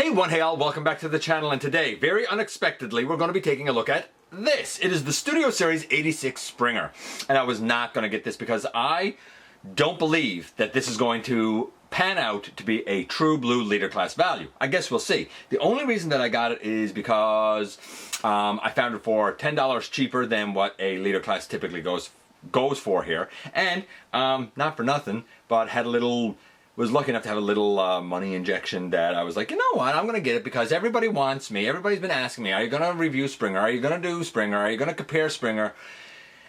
Hey all, welcome back to the channel, and today, very unexpectedly, we're going to be taking a look at this. It is the Studio Series 86 Springer, and I was not going to get this because I don't believe that this is going to pan out to be a true blue leader class value. I guess we'll see. The only reason that I got it is because I found it for $10 cheaper than what a leader class typically goes for here, and not for nothing, but was lucky enough to have a little money injection that I was like, you know what, I'm going to get it because everybody wants me. Everybody's been asking me, are you going to review Springer? Are you going to do Springer? Are you going to compare Springer?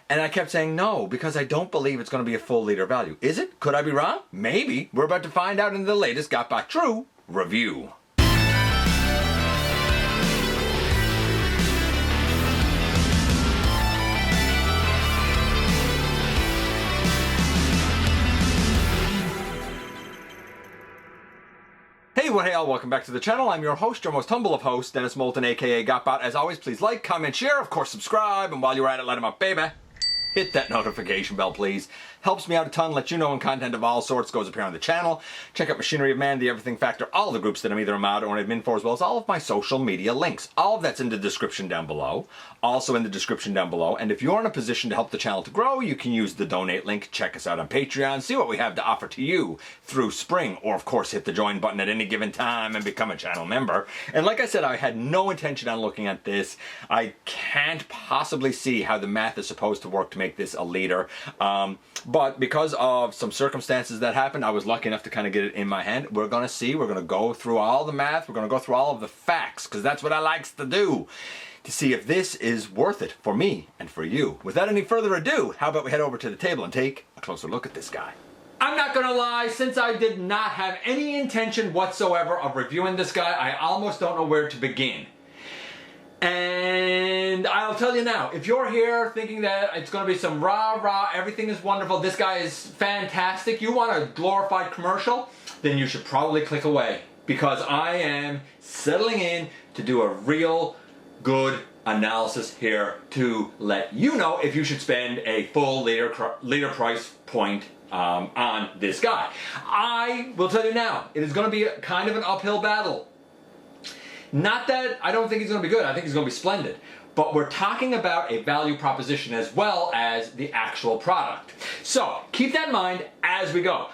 And I kept saying no because I don't believe it's going to be a full leader value. Is it? Could I be wrong? Maybe. We're about to find out in the latest GotBot True review. Hey all, welcome back to the channel. I'm your host, your most humble of hosts, Dennis Moulton, aka GotBot. As always, please like, comment, share, of course subscribe, and while you're at it, light 'em up, baby. Hit that notification bell, please. Helps me out a ton, let you know when content of all sorts goes up here on the channel. Check out Machinery of Man, The Everything Factor, all the groups that I'm either a mod or an admin for, as well as all of my social media links. All of that's in the description down below. Also in the description down below. And if you're in a position to help the channel to grow, you can use the donate link. Check us out on Patreon. See what we have to offer to you through Spring. Or, of course, hit the join button at any given time and become a channel member. And like I said, I had no intention on looking at this. I can't possibly see how the math is supposed to work to make this a leader. But because of some circumstances that happened, I was lucky enough to kind of get it in my hand. We're going to see. We're going to go through all the math. We're going to go through all of the facts, because that's what I likes to do, to see if this is worth it for me and for you. Without any further ado, how about we head over to the table and take a closer look at this guy. I'm not gonna lie, since I did not have any intention whatsoever of reviewing this guy, I almost don't know where to begin. And I'll tell you now, if you're here thinking that it's going to be some rah-rah, everything is wonderful, this guy is fantastic, you want a glorified commercial, then you should probably click away. Because I am settling in to do a real good analysis here to let you know if you should spend a full leader price point on this guy. I will tell you now, it is going to be kind of an uphill battle. Not that I don't think he's going to be good, I think he's going to be splendid. But we're talking about a value proposition as well as the actual product. So keep that in mind as we go.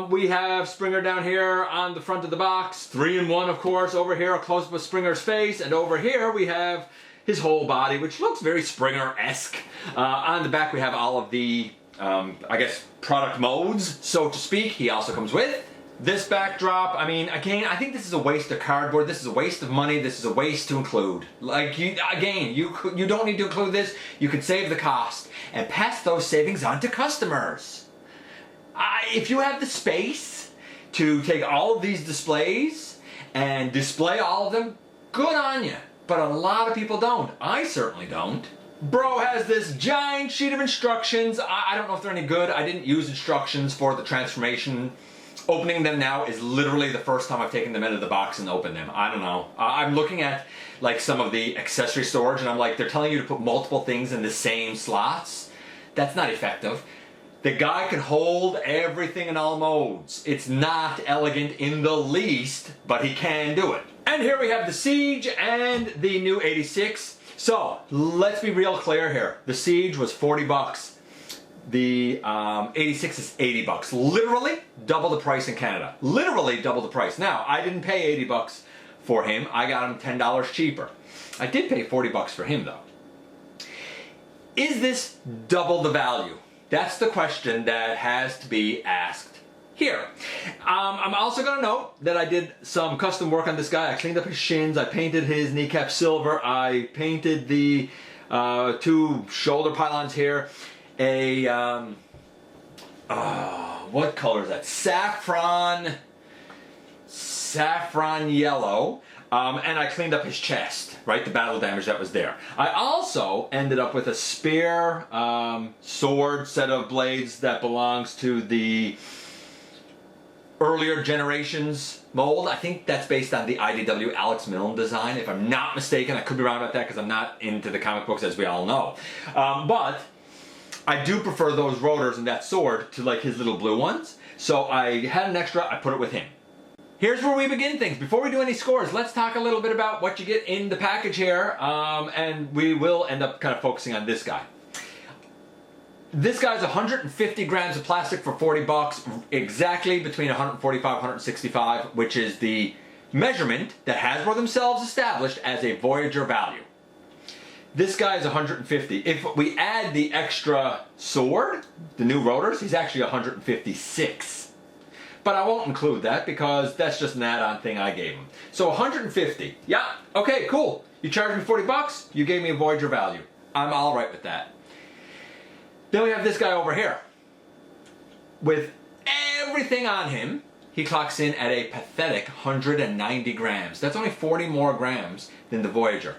We have Springer down here on the front of the box, 3-in-1 of course. Over here a close-up of Springer's face, and over here we have his whole body, which looks very Springer-esque. On the back we have all of the, I guess, product modes, so to speak. He also comes with this backdrop. I mean, again, I think this is a waste of cardboard. This is a waste of money. This is a waste to include. Like, you don't need to include this. You could save the cost and pass those savings on to customers. If you have the space to take all of these displays and display all of them, good on you. But a lot of people don't. I certainly don't. Bro has this giant sheet of instructions. I don't know if they're any good. I didn't use instructions for the transformation. Opening them now is literally the first time I've taken them out of the box and opened them. I don't know. I'm looking at like some of the accessory storage and I'm like, they're telling you to put multiple things in the same slots. That's not effective. The guy can hold everything in all modes. It's not elegant in the least, but he can do it. And here we have the Siege and the new 86. So let's be real clear here. The Siege was 40 bucks. The 86 is 80 bucks. Literally double the price in Canada. Literally double the price. Now, I didn't pay 80 bucks for him. I got him $10 cheaper. I did pay 40 bucks for him though. Is this double the value? That's the question that has to be asked here. I'm also going to note that I did some custom work on this guy. I cleaned up his shins. I painted his kneecap silver. I painted the two shoulder pylons here what color is that? Saffron yellow. And I cleaned up his chest, right? The battle damage that was there. I also ended up with a spear sword set of blades that belongs to the earlier generations mold. I think that's based on the IDW Alex Milne design, if I'm not mistaken. I could be wrong about that because I'm not into the comic books, as we all know. But I do prefer those rotors and that sword to like his little blue ones. So I had an extra, I put it with him. here's where we begin things. Before we do any scores, let's talk a little bit about what you get in the package here, and we will end up kind of focusing on this guy. This guy's 150 grams of plastic for 40 bucks, exactly between 145 and 165, which is the measurement that Hasbro themselves established as a Voyager value. This guy is 150. If we add the extra sword, the new rotors, he's actually 156. But I won't include that because that's just an add-on thing I gave him. So 150. Yeah, okay, cool. You charged me 40 bucks, you gave me a Voyager value. I'm all right with that. Then we have this guy over here. With everything on him, he clocks in at a pathetic 190 grams. That's only 40 more grams than the Voyager.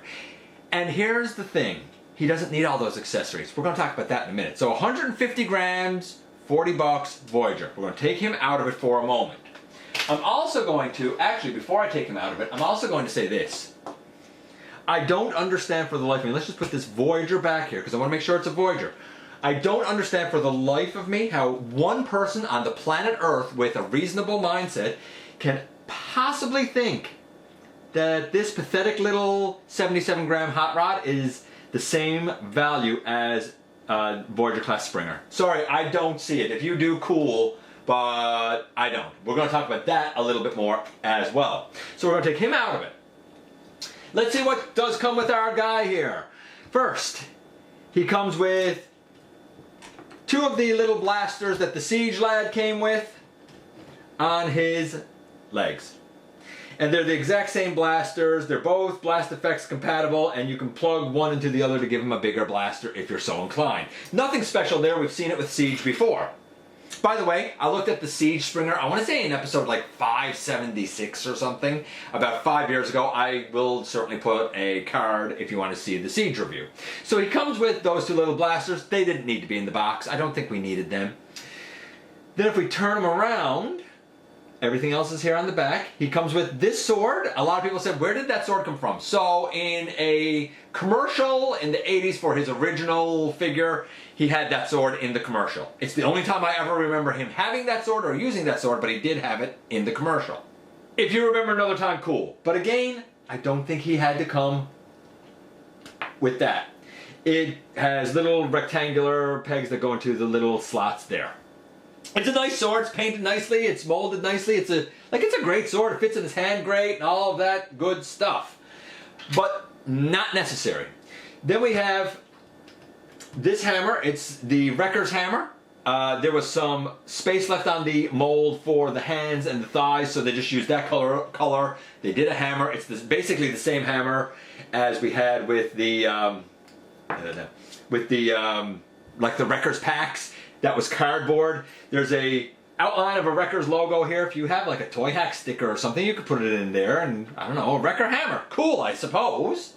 And here's the thing. He doesn't need all those accessories. We're going to talk about that in a minute. So 150 grams, 40 bucks, Voyager. We're going to take him out of it for a moment. I'm also going to, actually before I take him out of it, I'm also going to say this. I don't understand for the life of me, let's just put this Voyager back here because I want to make sure it's a Voyager. I don't understand for the life of me how one person on the planet Earth with a reasonable mindset can possibly think that this pathetic little 77 gram hot rod is the same value as Voyager class Springer. Sorry, I don't see it. If you do, cool, but I don't. We're going to talk about that a little bit more as well. So we're going to take him out of it. Let's see what does come with our guy here. First, he comes with two of the little blasters that the Siege lad came with on his legs. And they're the exact same blasters. They're both Blast Effects compatible, and you can plug one into the other to give him a bigger blaster if you're so inclined. Nothing special there. We've seen it with Siege before. By the way, I looked at the Siege Springer, I want to say in episode like 576 or something, about 5 years ago. I will certainly put a card if you want to see the Siege review. So he comes with those two little blasters. They didn't need to be in the box. I don't think we needed them. Then if we turn them around, everything else is here on the back. He comes with this sword. A lot of people said, where did that sword come from? So in a commercial in the 80s for his original figure, he had that sword in the commercial. It's the only time I ever remember him having that sword or using that sword, but he did have it in the commercial. If you remember another time, cool. But again, I don't think he had to come with that. It has little rectangular pegs that go into the little slots there. It's a nice sword. It's painted nicely. It's molded nicely. It's a great sword. It fits in his hand great and all of that good stuff. But not necessary. Then we have this hammer. It's the Wrecker's hammer. There was some space left on the mold for the hands and the thighs, so they just used that color. They did a hammer. It's basically the same hammer as we had with the like the Wrecker's packs. That was cardboard. There's a outline of a Wrecker's logo here. If you have like a Toy Hack sticker or something, you could put it in there and, I don't know, a Wrecker hammer. Cool, I suppose.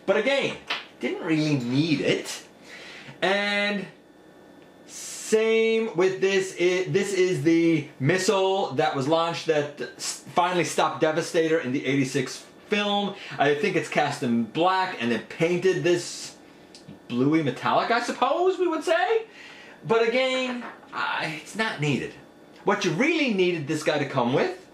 But again, didn't really need it. And same with this. This is the missile that was launched that finally stopped Devastator in the 86 film. I think it's cast in black and then painted this bluey metallic, I suppose we would say. But again, it's not needed. What you really needed this guy to come with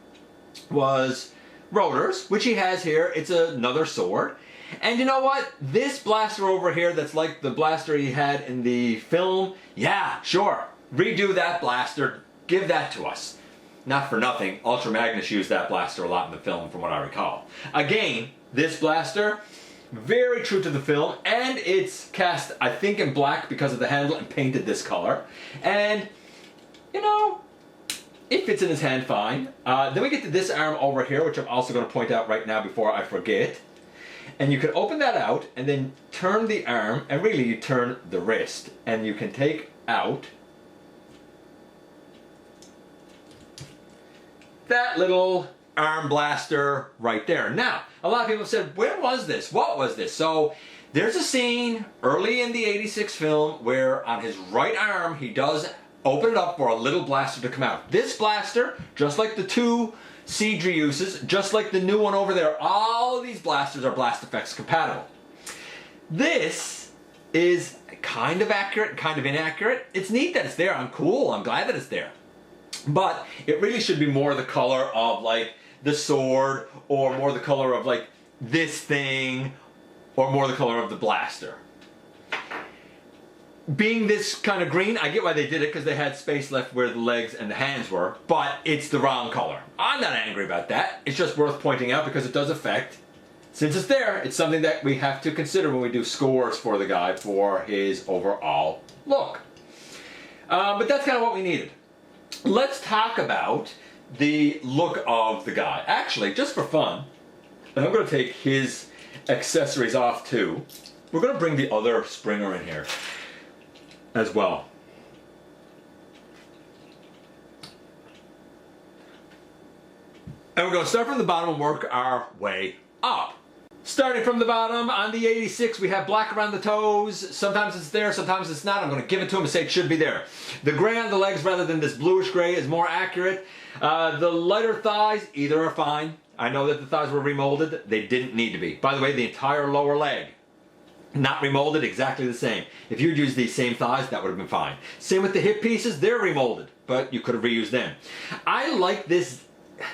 was rotors, which he has here. It's another sword. And you know what? This blaster over here that's like the blaster he had in the film, yeah, sure. Redo that blaster. Give that to us. Not for nothing, Ultra Magnus used that blaster a lot in the film from what I recall. Again, this blaster, very true to the film, and it's cast, I think, in black because of the handle and painted this color. And, you know, it fits in his hand fine. Then we get to this arm over here, which I'm also going to point out right now before I forget. And you can open that out and then turn the arm, and really you turn the wrist. And you can take out that little arm blaster right there. Now, a lot of people said, where was this? What was this? So, there's a scene early in the 86 film where on his right arm, he does open it up for a little blaster to come out. This blaster, just like the two Siege reuses, just like the new one over there, all of these blasters are Blast Effects compatible. This is kind of accurate, kind of inaccurate. It's neat that it's there. I'm cool. I'm glad that it's there. But it really should be more the color of like the sword, or more the color of like this thing, or more the color of the blaster. Being this kind of green, I get why they did it, because they had space left where the legs and the hands were, but it's the wrong color. I'm not angry about that. It's just worth pointing out because it does affect, since it's there, it's something that we have to consider when we do scores for the guy for his overall look. But that's kind of what we needed. Let's talk about the look of the guy. Actually, just for fun, I'm going to take his accessories off too. We're going to bring the other Springer in here as well. And we're going to start from the bottom and work our way up. Starting from the bottom, on the 86, we have black around the toes. Sometimes it's there, sometimes it's not. I'm going to give it to him and say it should be there. The gray on the legs rather than this bluish gray is more accurate. The lighter thighs, either are fine. I know that the thighs were remolded. They didn't need to be. By the way, the entire lower leg, not remolded, exactly the same. If you'd used these same thighs, that would have been fine. Same with the hip pieces, they're remolded, but you could have reused them. I like this,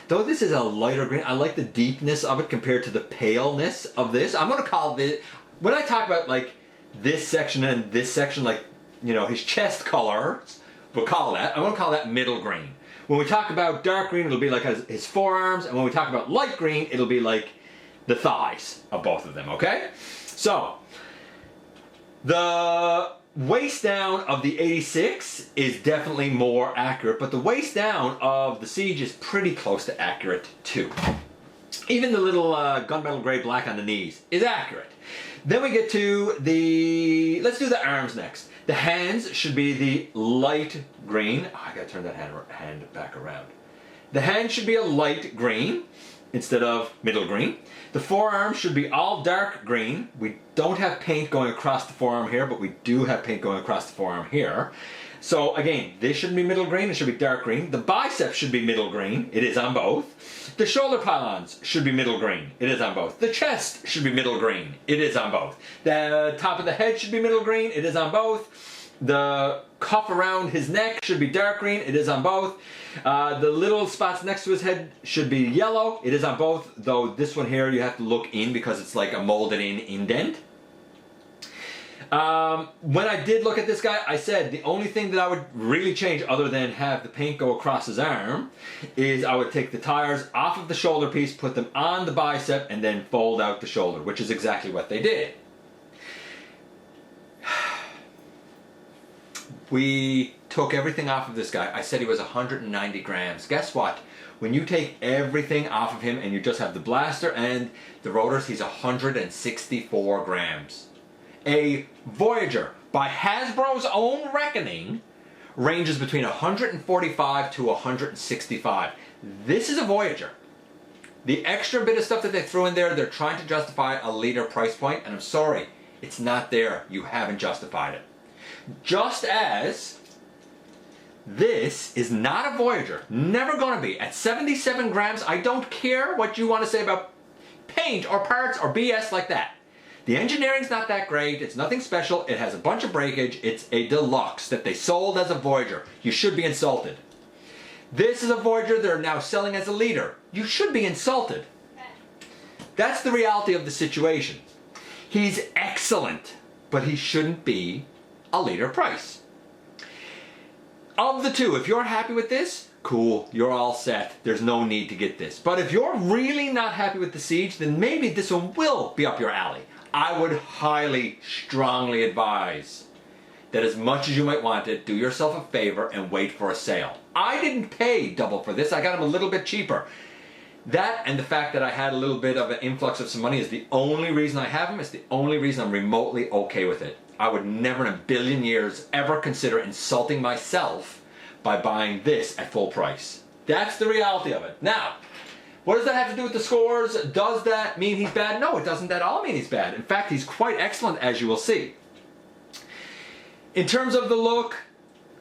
though this is a lighter green, I like the deepness of it compared to the paleness of this. I'm going to call this, when I talk about like this section and this section, like, you know, his chest color, we'll call that, I'm going to call that middle green. When we talk about dark green, it'll be like his forearms, and when we talk about light green, it'll be like the thighs of both of them, okay? So, the waist down of the 86 is definitely more accurate, but the waist down of the Siege is pretty close to accurate too. Even the little gunmetal gray black on the knees is accurate. Then we get to the, let's do the arms next. The hands should be the light green. Oh, I gotta turn that hand back around. The hand should be a light green instead of middle green. The forearm should be all dark green. We don't have paint going across the forearm here, but we do have paint going across the forearm here. So again, this shouldn't be middle green, it should be dark green. The bicep should be middle green, it is on both. The shoulder pylons should be middle green, it is on both. The chest should be middle green, it is on both. The top of the head should be middle green, it is on both. The cuff around his neck should be dark green, it is on both. The little spots next to his head should be yellow, it is on both, though this one here you have to look in because it's like a molded in indent. When I did look at this guy, I said the only thing that I would really change other than have the paint go across his arm is I would take the tires off of the shoulder piece, put them on the bicep, and then fold out the shoulder, which is exactly what they did. We took everything off of this guy. I said he was 190 grams. Guess what? When you take everything off of him and you just have the blaster and the rotors, he's 164 grams. A Voyager, by Hasbro's own reckoning, ranges between 145 to 165. This is a Voyager. The extra bit of stuff that they threw in there, they're trying to justify a leader price point, and I'm sorry, it's not there. You haven't justified it. Just as this is not a Voyager, never gonna be. At 77 grams, I don't care what you want to say about paint or parts or BS like that. The engineering's not that great, it's nothing special, it has a bunch of breakage, it's a deluxe that they sold as a Voyager. You should be insulted. This is a Voyager they're now selling as a leader. You should be insulted. That's the reality of the situation. He's excellent, but he shouldn't be a leader price. Of the two, if you're happy with this, cool, you're all set. There's no need to get this. But if you're really not happy with the Siege, then maybe this one will be up your alley. I would highly, strongly advise that as much as you might want it, do yourself a favor and wait for a sale. I didn't pay double for this. I got them a little bit cheaper. That and the fact that I had a little bit of an influx of some money is the only reason I have them. It's the only reason I'm remotely okay with it. I would never in a billion years ever consider insulting myself by buying this at full price. That's the reality of it. Now, what does that have to do with the scores? Does that mean he's bad? No, it doesn't at all mean he's bad. In fact, he's quite excellent, as you will see. In terms of the look,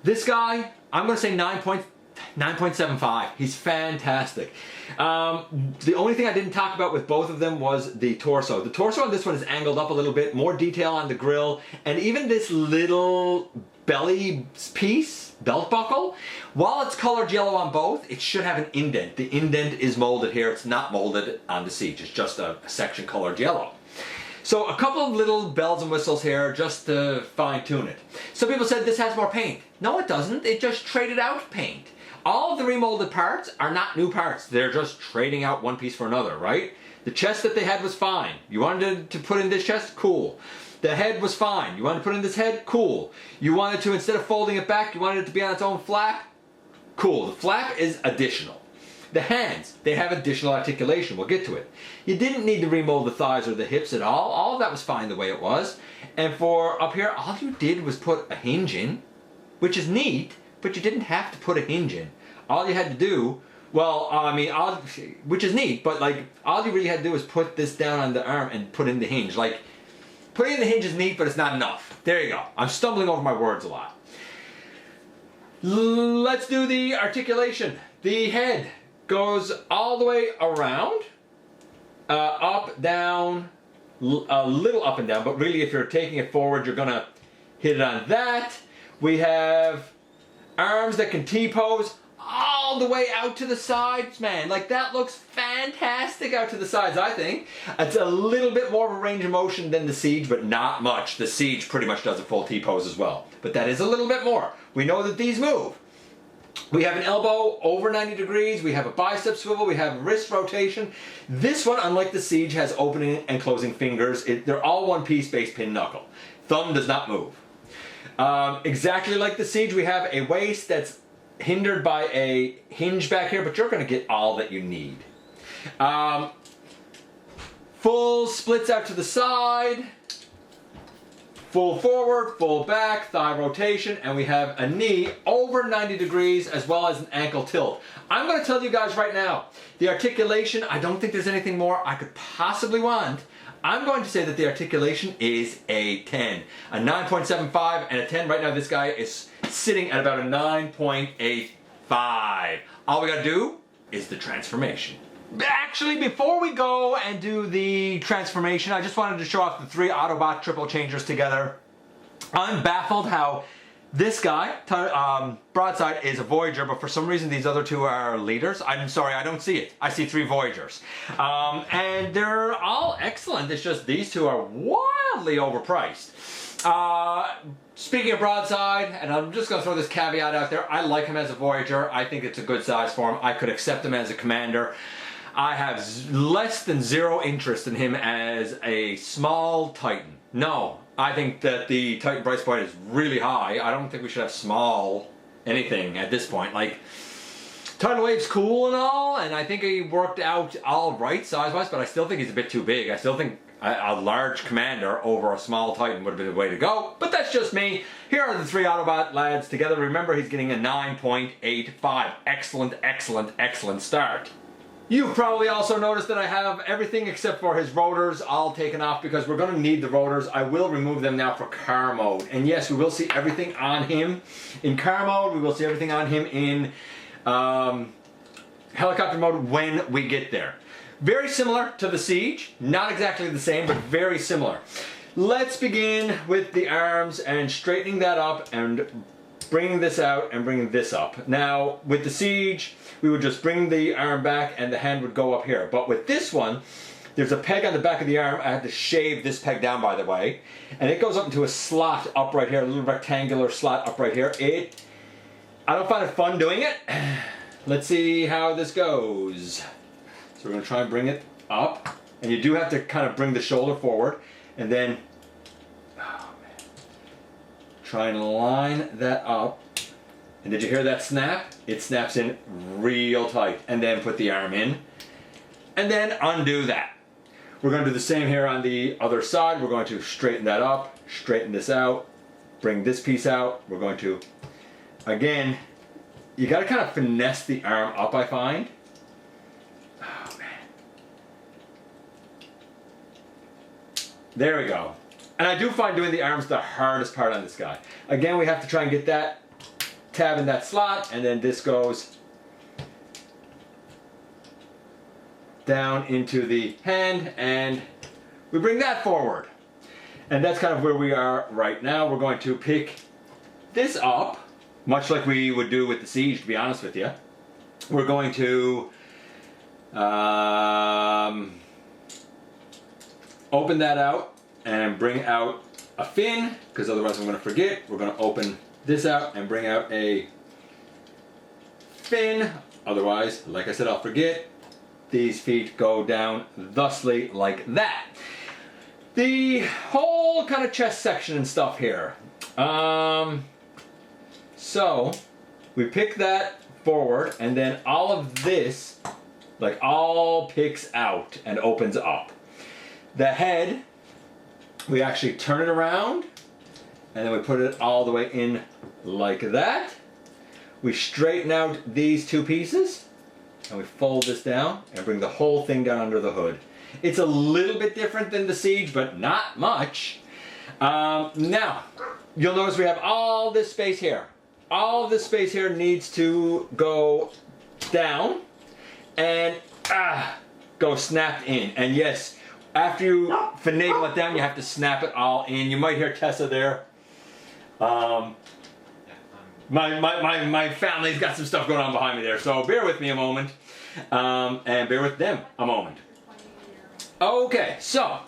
this guy, I'm going to say 9.75. He's fantastic. The only thing I didn't talk about with both of them was the torso. The torso on this one is angled up a little bit, more detail on the grill, and even this little belly piece, belt buckle, while it's colored yellow on both, it should have an indent. The indent is molded here. It's not molded on the siege. It's just a section colored yellow. So a couple of little bells and whistles here just to fine tune it. Some people said this has more paint. No, it doesn't. It just traded out paint. All of the remolded parts are not new parts. They're just trading out one piece for another, right? The chest that they had was fine. You wanted to put in this chest? Cool. The head was fine. You wanted to put in this head? Cool. You wanted to, instead of folding it back, you wanted it to be on its own flap? Cool. The flap is additional. The hands, they have additional articulation. We'll get to it. You didn't need to remold the thighs or the hips at all. All of that was fine the way it was. And for up here, all you did was put a hinge in, which is neat, but you didn't have to put a hinge in. All you had to do, well, which is neat, but like, all you really had to do was put this down on the arm and put in the hinge. Like, putting in the hinge is neat, but it's not enough. There you go. I'm stumbling over my words a lot. Let's do the articulation. The head goes all the way around, up, down, a little up and down, but really if you're taking it forward, you're gonna hit it on that. We have arms that can T-pose all the way out to the sides, man. Like, that looks fantastic out to the sides, I think. It's a little bit more of a range of motion than the Siege, but not much. The Siege pretty much does a full T-pose as well. But that is a little bit more. We know that these move. We have an elbow over 90 degrees, we have a bicep swivel, we have wrist rotation. This one, unlike the Siege, has opening and closing fingers. They're all one piece base pin knuckle. Thumb does not move. Exactly like the Siege, we have a waist that's hindered by a hinge back here, but you're going to get all that you need. Full splits out to the side, full forward, full back, thigh rotation, and we have a knee over 90 degrees as well as an ankle tilt. I'm going to tell you guys right now, the articulation, I don't think there's anything more I could possibly want. I'm going to say that the articulation is a 10. A 9.75 and a 10. Right now this guy is sitting at about a 9.85. All we got to do is the transformation. Actually, before we go and do the transformation, I just wanted to show off the 3 Autobot triple changers together. I'm baffled how this guy, Broadside, is a Voyager, but for some reason these other 2 are leaders. I'm sorry, I don't see it. I see 3 Voyagers. And they're all excellent. It's just these 2 are wildly overpriced. Speaking of Broadside, and I'm just going to throw this caveat out there, I like him as a Voyager. I think it's a good size for him. I could accept him as a Commander. I have less than 0 interest in him as a small Titan. No, I think that the Titan price point is really high. I don't think we should have small anything at this point. Like, Tidal Wave's cool and all, and I think he worked out all right size-wise, but I still think he's a bit too big. I still think a large Commander over a small Titan would have been the way to go, but that's just me. Here are the 3 Autobot lads together. Remember, he's getting a 9.85. Excellent, excellent, excellent start. You've probably also noticed that I have everything except for his rotors all taken off because we're going to need the rotors. I will remove them now for car mode. And yes, we will see everything on him in car mode. We will see everything on him in helicopter mode when we get there. Very similar to the Siege. Not exactly the same, but very similar. Let's begin with the arms and straightening that up and bringing this out and bringing this up. Now, with the Siege, we would just bring the arm back and the hand would go up here. But with this one, there's a peg on the back of the arm. I had to shave this peg down, by the way. And it goes up into a slot up right here, a little rectangular slot up right here. I don't find it fun doing it. Let's see how this goes. So we're going to try and bring it up. And you do have to kind of bring the shoulder forward. And then, try and line that up. And did you hear that snap? It snaps in real tight. And then put the arm in. And then undo that. We're going to do the same here on the other side. We're going to straighten that up, straighten this out, bring this piece out. We're going to, again, you got to kind of finesse the arm up, I find. Oh, man. There we go. And I do find doing the arms the hardest part on this guy. Again, we have to try and get that tab in that slot, and then this goes down into the hand, and we bring that forward. And that's kind of where we are right now. We're going to pick this up, much like we would do with the Siege, to be honest with you. We're going to open that out and bring out a fin, because otherwise I'm going to forget. We're going to open this out and bring out a fin. Otherwise, like I said, I'll forget. These feet go down thusly like that. The whole kind of chest section and stuff here. So we pick that forward, and then all of this like all picks out and opens up. The head, we actually turn it around, and then we put it all the way in like that. We straighten out these two pieces, and we fold this down and bring the whole thing down under the hood. It's a little bit different than the Siege, but not much. Now, you'll notice we have all this space here. All this space here needs to go down and go snapped in. And yes, after you finagle it down, you have to snap it all in. You might hear Tessa there. My family's got some stuff going on behind me there, so bear with me a moment. And bear with them a moment. Okay, so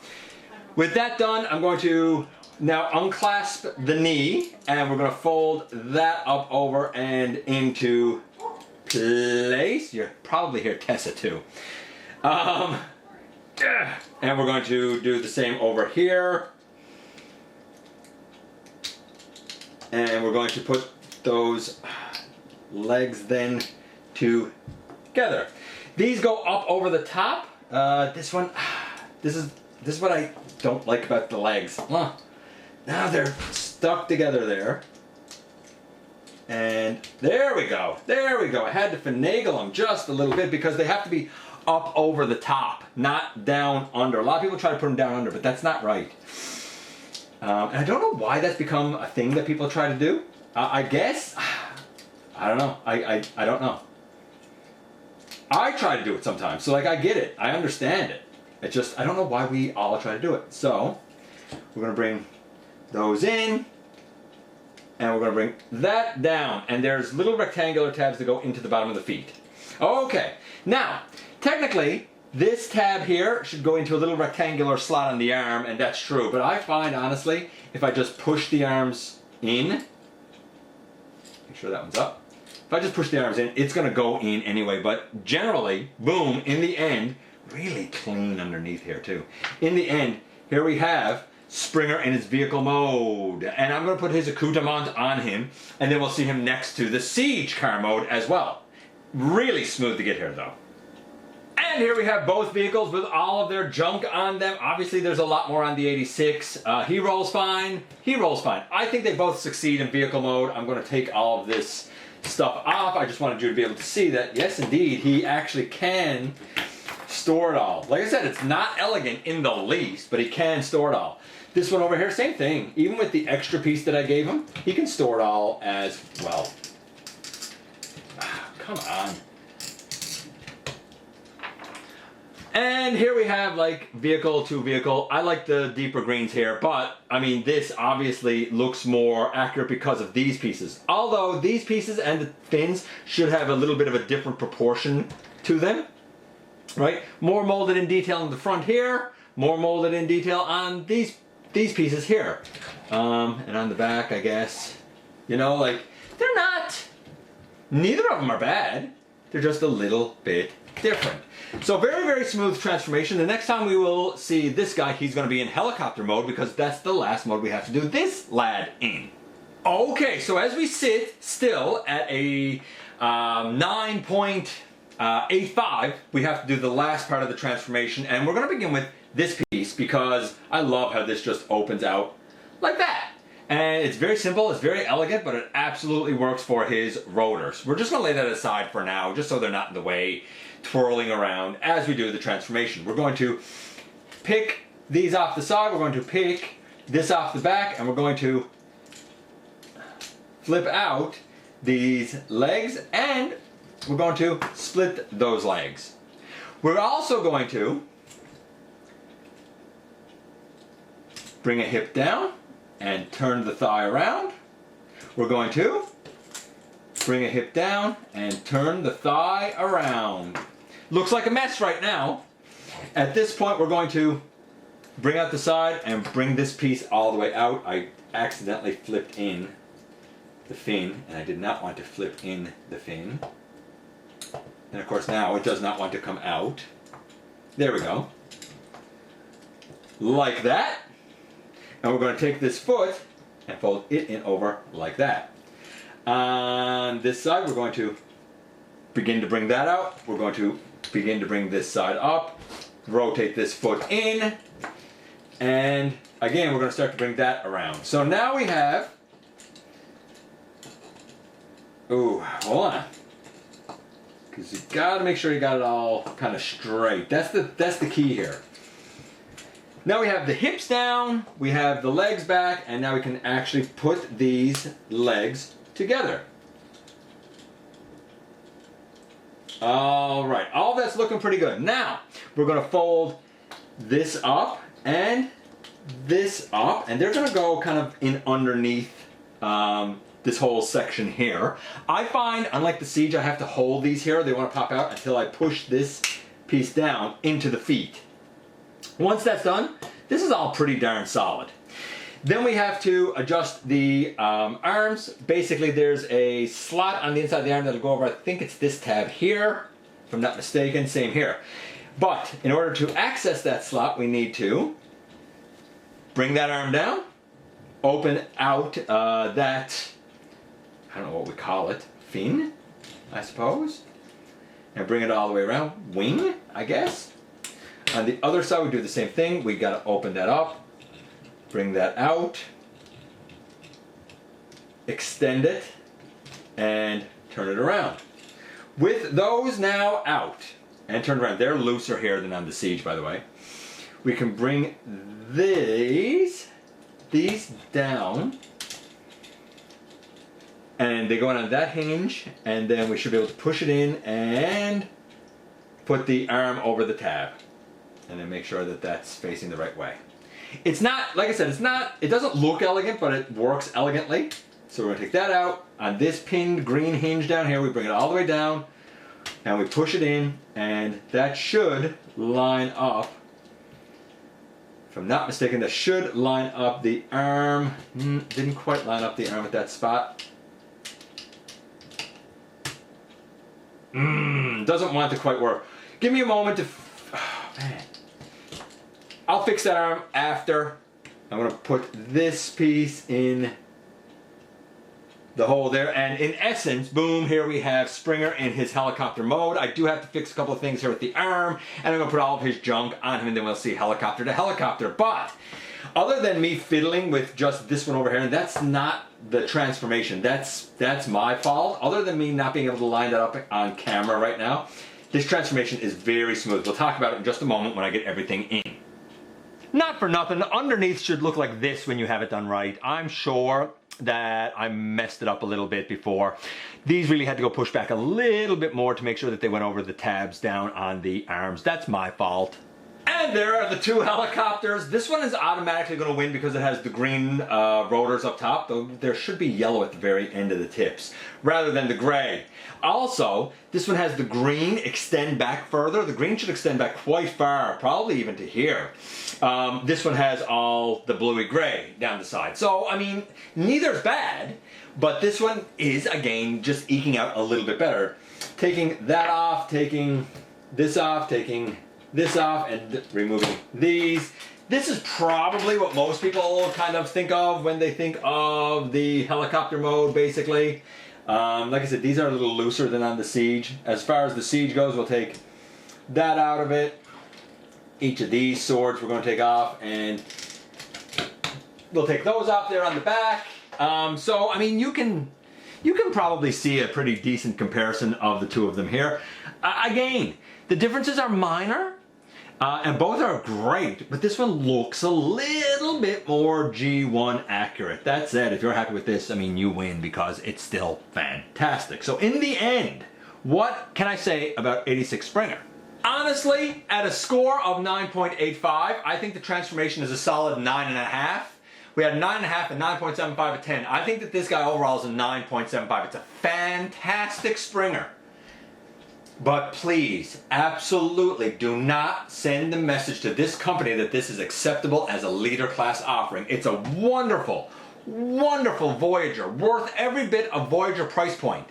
with that done, I'm going to now unclasp the knee, and we're going to fold that up over and into place. You'll probably hear Tessa too. And we're going to do the same over here. And we're going to put those legs then together. These go up over the top. This is what I don't like about the legs. Now they're stuck together there. And there we go. There we go. I had to finagle them just a little bit because they have to be up over the top, not down under. A lot of people try to put them down under, but that's not right. And I don't know why that's become a thing that people try to do. I guess, I don't know. I don't know. I try to do it sometimes, so like I get it. I understand it. It's just, I don't know why we all try to do it. So, we're going to bring those in, and we're going to bring that down. And there's little rectangular tabs that go into the bottom of the feet. Okay, now, technically, this tab here should go into a little rectangular slot on the arm, and that's true. But I find, honestly, if I just push the arms in, make sure that one's up. If I just push the arms in, it's going to go in anyway. But generally, boom, in the end, really clean underneath here too. In the end, here we have Springer in his vehicle mode. And I'm going to put his accoutrement on him, and then we'll see him next to the Siege car mode as well. Really smooth to get here though. And here we have both vehicles with all of their junk on them. Obviously there's a lot more on the 86. He rolls fine. He rolls fine. I think they both succeed in vehicle mode. I'm going to take all of this stuff off. I just wanted you to be able to see that, yes indeed, he actually can store it all. Like I said, it's not elegant in the least, but he can store it all. This one over here, same thing. Even with the extra piece that I gave him, he can store it all as well. Come on. And here we have like vehicle to vehicle. I like the deeper greens here, but I mean this obviously looks more accurate because of these pieces. Although these pieces and the fins should have a little bit of a different proportion to them, right? More molded in detail in the front here, more molded in detail on these pieces here. And on the back, I guess, you know, like they're not, neither of them are bad. They're just a little bit different. So very, very smooth transformation. The next time we will see this guy, he's going to be in helicopter mode because that's the last mode we have to do this lad in. Okay, so as we sit still at a 9.85, we have to do the last part of the transformation, and we're going to begin with this piece because I love how this just opens out like that. And it's very simple, it's very elegant, but it absolutely works for his rotors. We're just going to lay that aside for now, just so they're not in the way, twirling around as we do the transformation. We're going to pick these off the side, we're going to pick this off the back, and we're going to flip out these legs, and we're going to split those legs. We're also going to bring a hip down and turn the thigh around. we're going to bring a hip down and turn the thigh around. Looks like a mess right now. At this point, we're going to bring out the side and bring this piece all the way out. I accidentally flipped in the fin, and I did not want to flip in the fin. And of course now it does not want to come out. There we go. Like that. And we're going to take this foot and fold it in over like that. On this side, we're going to begin to bring that out. We're going to begin to bring this side up, rotate this foot in, and again, we're going to start to bring that around. So now we have, ooh, hold on, because you got to make sure you got it all kind of straight. That's the key here. Now we have the hips down, we have the legs back, and now we can actually put these legs together. All right, all that's looking pretty good. Now we're going to fold this up, and they're going to go kind of in underneath this whole section here. I find, unlike the Siege, I have to hold these here. They want to pop out until I push this piece down into the feet. Once that's done, this is all pretty darn solid. Then we have to adjust the arms. Basically, there's a slot on the inside of the arm that'll go over, I think it's this tab here, if I'm not mistaken, same here. But in order to access that slot, we need to bring that arm down, open out that, I don't know what we call it, fin, I suppose, and bring it all the way around, wing, I guess. On the other side, we do the same thing. We got to open that up, bring that out, extend it, and turn it around. With those now out and turned around, they're looser here than on the Siege, by the way. We can bring these down, and they go on that hinge, and then we should be able to push it in and put the arm over the tab, and then make sure that that's facing the right way. It's not, like I said, it doesn't look elegant, but it works elegantly. So we're going to take that out. On this pinned green hinge down here, we bring it all the way down, and we push it in, and that should line up. If I'm not mistaken, that should line up the arm. Didn't quite line up the arm at that spot. Doesn't want to quite work. Give me a moment to, oh, man. I'll fix that arm after. I'm going to put this piece in the hole there, and in essence, boom, here we have Springer in his helicopter mode. I do have to fix a couple of things here with the arm, and I'm going to put all of his junk on him, and then we'll see helicopter to helicopter. But other than me fiddling with just this one over here, and that's not the transformation, that's my fault. Other than me not being able to line that up on camera right now, this transformation is very smooth. We'll talk about it in just a moment when I get everything in. Not for nothing, the underneath should look like this when you have it done right. I'm sure that I messed it up a little bit before. These really had to go push back a little bit more to make sure that they went over the tabs down on the arms. That's my fault. And there are the two helicopters. This one is automatically going to win because it has the green rotors up top, though there should be yellow at the very end of the tips, rather than the gray. Also, this one has the green extend back further. The green should extend back quite far, probably even to here. This one has all the bluey gray down the side. So, I mean, neither's bad, but this one is, again, just eking out a little bit better. Taking that off, taking this off, taking this off, and removing these. This is probably what most people kind of think of when they think of the helicopter mode, basically. Like I said, these are a little looser than on the Siege. As far as the Siege goes, we'll take that out of it. Each of these swords we're going to take off, and we'll take those off there on the back. So, I mean, you can probably see a pretty decent comparison of the two of them here. Again, the differences are minor. And both are great, but this one looks a little bit more G1 accurate. That said, if you're happy with this, I mean, you win because it's still fantastic. So in the end, what can I say about 86 Springer? Honestly, at a score of 9.85, I think the transformation is a solid 9.5. We had 9.5 and 9.75 at 10. I think that this guy overall is a 9.75. It's a fantastic Springer. But please, absolutely do not send the message to this company that this is acceptable as a leader class offering. It's a wonderful, wonderful Voyager, worth every bit of Voyager price point.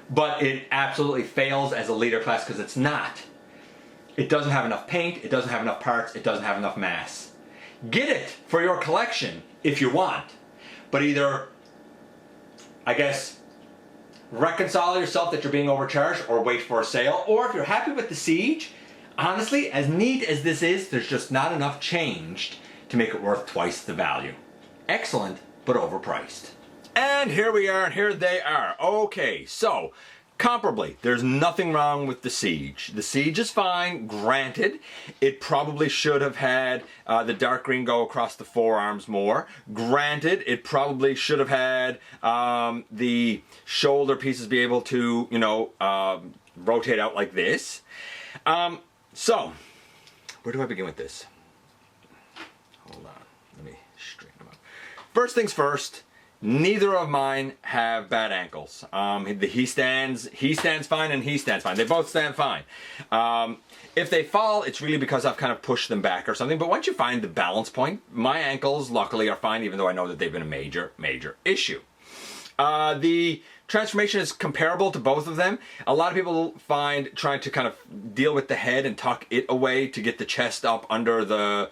But it absolutely fails as a leader class because it's not. It doesn't have enough paint, it doesn't have enough parts, it doesn't have enough mass. Get it for your collection if you want, but either, I guess, reconcile yourself that you're being overcharged or wait for a sale, or if you're happy with the Siege, honestly, as neat as this is, there's just not enough changed to make it worth twice the value. Excellent, but overpriced. And here we are, and here they are. Okay, so comparably, there's nothing wrong with the Siege. The Siege is fine, granted. It probably should have had the dark green go across the forearms more. Granted, it probably should have had the shoulder pieces be able to, you know, rotate out like this. So, where do I begin with this? Hold on, let me straighten them up. First things first. Neither of mine have bad ankles. He stands fine and he stands fine. They both stand fine. If they fall, it's really because I've kind of pushed them back or something. But once you find the balance point, my ankles luckily are fine, even though I know that they've been a major, major issue. The transformation is comparable to both of them. A lot of people find trying to kind of deal with the head and tuck it away to get the chest up under the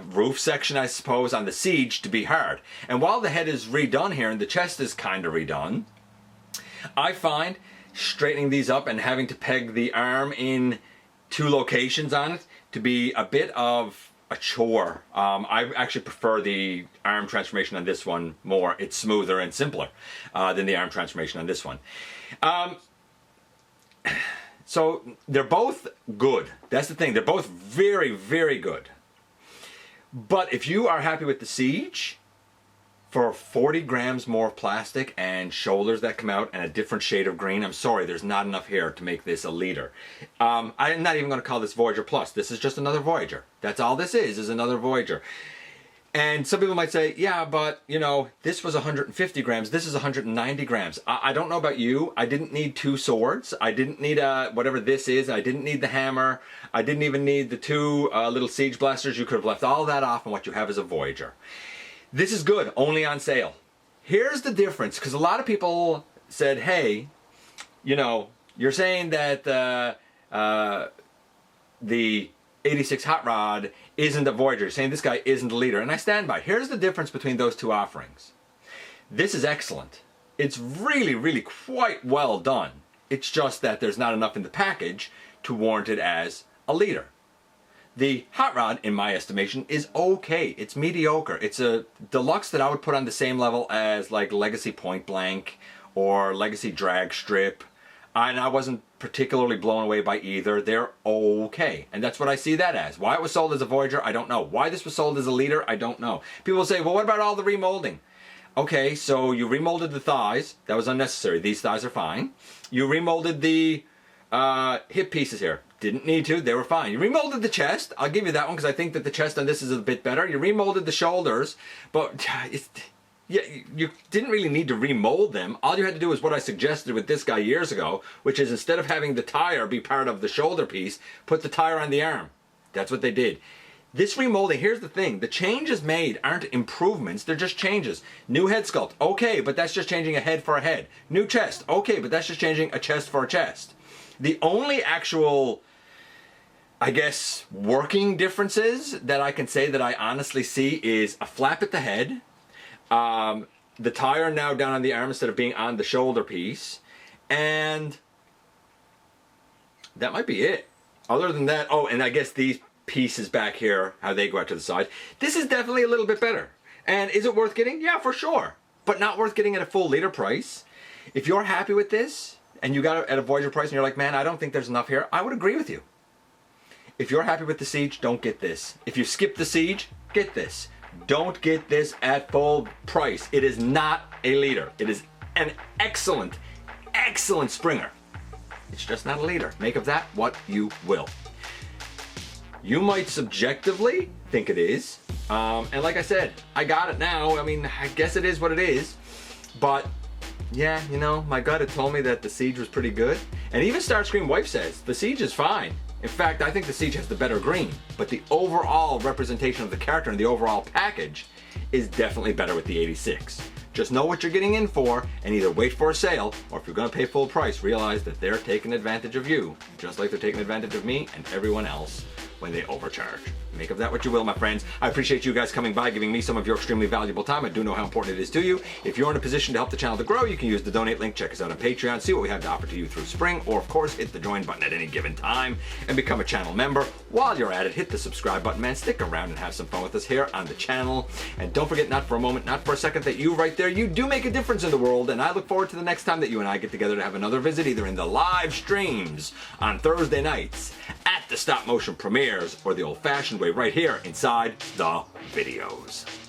roof section, I suppose, on the Siege to be hard. And while the head is redone here and the chest is kind of redone, I find straightening these up and having to peg the arm in two locations on it to be a bit of a chore. I actually prefer the arm transformation on this one more. It's smoother and simpler than the arm transformation on this one. So they're both good. That's the thing. They're both very, very good. But if you are happy with the Siege, for 40 grams more of plastic and shoulders that come out and a different shade of green, I'm sorry, there's not enough here to make this a leader. I'm not even going to call this Voyager Plus. This is just another Voyager. That's all this is another Voyager. And some people might say, yeah, but, you know, this was 150 grams. This is 190 grams. I don't know about you. I didn't need two swords. I didn't need whatever this is. I didn't need the hammer. I didn't even need the two little siege blasters. You could have left all that off, and what you have is a Voyager. This is good, only on sale. Here's the difference, because a lot of people said, hey, you know, you're saying that the 86 Hot Rod isn't a Voyager. You're saying this guy isn't a leader, and I stand by. Here's the difference between those two offerings. This is excellent. It's really, really quite well done. It's just that there's not enough in the package to warrant it as a leader. The Hot Rod, in my estimation, is okay. It's mediocre. It's a deluxe that I would put on the same level as like Legacy Point Blank or Legacy Drag Strip. And I wasn't particularly blown away by either. They're okay. And that's what I see that as. Why it was sold as a Voyager, I don't know. Why this was sold as a leader, I don't know. People say, well, what about all the remolding? Okay, so you remolded the thighs. That was unnecessary. These thighs are fine. You remolded the hip pieces here. Didn't need to. They were fine. You remolded the chest. I'll give you that one because I think that the chest on this is a bit better. You remolded the shoulders, but yeah, you didn't really need to remold them. All you had to do is what I suggested with this guy years ago, which is instead of having the tire be part of the shoulder piece, put the tire on the arm. That's what they did. This remolding, here's the thing. The changes made aren't improvements. They're just changes. New head sculpt. Okay, but that's just changing a head for a head. New chest. Okay, but that's just changing a chest for a chest. The only actual, I guess, working differences that I can say that I honestly see is a flap at the head, the tire now down on the arm instead of being on the shoulder piece, and that might be it. Other than that, oh, and I guess these pieces back here, how they go out to the side, this is definitely a little bit better. And is it worth getting? Yeah, for sure. But not worth getting at a full leader price. If you're happy with this, and you got it at a Voyager price, and you're like, man, I don't think there's enough here, I would agree with you. If you're happy with the Siege, don't get this. If you skip the Siege, get this. Don't get this at full price. It is not a leader. It is an excellent, excellent Springer. It's just not a leader. Make of that what you will. You might subjectively think it is, And like I said, I got it now. I mean, I guess it is what it is. But yeah, you know, my gut had told me that the Siege was pretty good. And even Starscream Wife says the Siege is fine. In fact, I think the Siege has the better green. But the overall representation of the character and the overall package is definitely better with the 86. Just know what you're getting in for and either wait for a sale, or if you're going to pay full price, realize that they're taking advantage of you, just like they're taking advantage of me and everyone else when they overcharge. Make of that what you will, my friends. I appreciate you guys coming by, giving me some of your extremely valuable time. I do know how important it is to you. If you're in a position to help the channel to grow, you can use the donate link. Check us out on Patreon, see what we have to offer to you through spring, or of course, hit the join button at any given time and become a channel member. While you're at it, hit the subscribe button, man. Stick around and have some fun with us here on the channel. And don't forget, not for a moment, not for a second, that you right there, you do make a difference in the world. And I look forward to the next time that you and I get together to have another visit, either in the live streams on Thursday nights, at the stop motion premieres, or the old-fashioned way right here inside the videos.